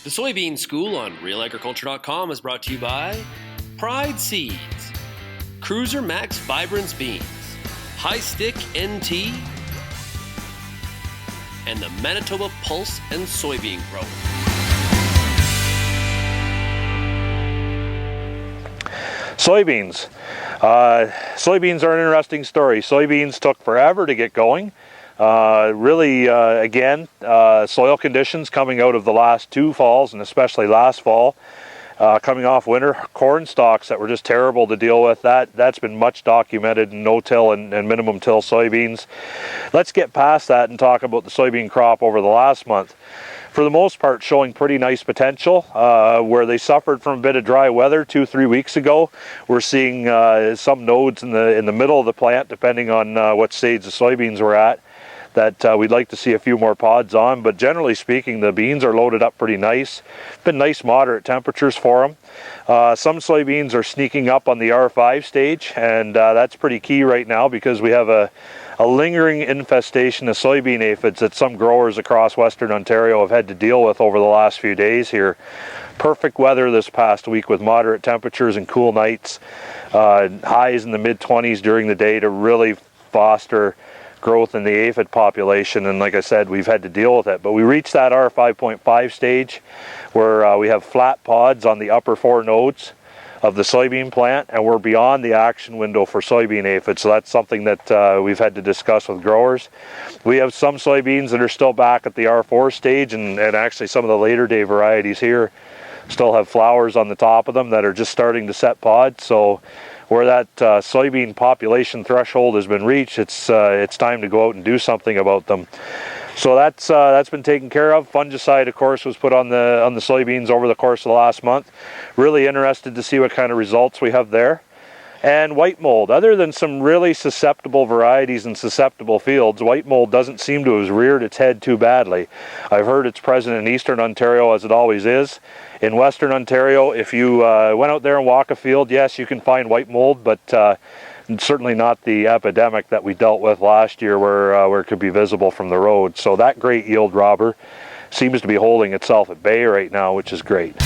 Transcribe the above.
The Soybean School on RealAgriculture.com is brought to you by PRIDE Seeds, Cruiser Max Vibrance Beans, High Stick NT, and the Manitoba Pulse and Soybean Grower. Soybeans. Soybeans are an interesting story. Soybeans took forever to get going. Again, soil conditions coming out of the last two falls, and especially last fall, coming off winter corn stalks that were just terrible to deal with. That's been much documented in no-till and minimum till soybeans. Let's get past that and talk about the soybean crop over the last month. For the most part, showing pretty nice potential. Where they suffered from a bit of dry weather 2-3 weeks ago, we're seeing some nodes in the middle of the plant, depending on what stage the soybeans were at, that we'd like to see a few more pods on. But generally speaking, the beans are loaded up pretty nice. Been nice moderate temperatures for them. Some soybeans are sneaking up on the R5 stage, and that's pretty key right now because we have a lingering infestation of soybean aphids that some growers across Western Ontario have had to deal with over the last few days here. Perfect weather this past week with moderate temperatures and cool nights, highs in the mid-20s during the day to really foster growth in the aphid population. And like I said, we've had to deal with it. But we reached that R5.5 stage where we have flat pods on the upper 4 nodes of the soybean plant, and we're beyond the action window for soybean aphids. So that's something that we've had to discuss with growers. We have some soybeans that are still back at the R4 stage, and actually some of the later day varieties here still have flowers on the top of them that are just starting to set pods. So where that soybean population threshold has been reached, it's time to go out and do something about them. So that's been taken care of. Fungicide, of course, was put on the soybeans over the course of the last month. Really interested to see what kind of results we have there. And white mold, other than some really susceptible varieties and susceptible fields, white mold doesn't seem to have reared its head too badly. I've heard it's present in Eastern Ontario, as it always is. In Western Ontario, if you went out there and walk a field, yes, you can find white mold, but certainly not the epidemic that we dealt with last year where it could be visible from the road. So that great yield robber seems to be holding itself at bay right now, which is great.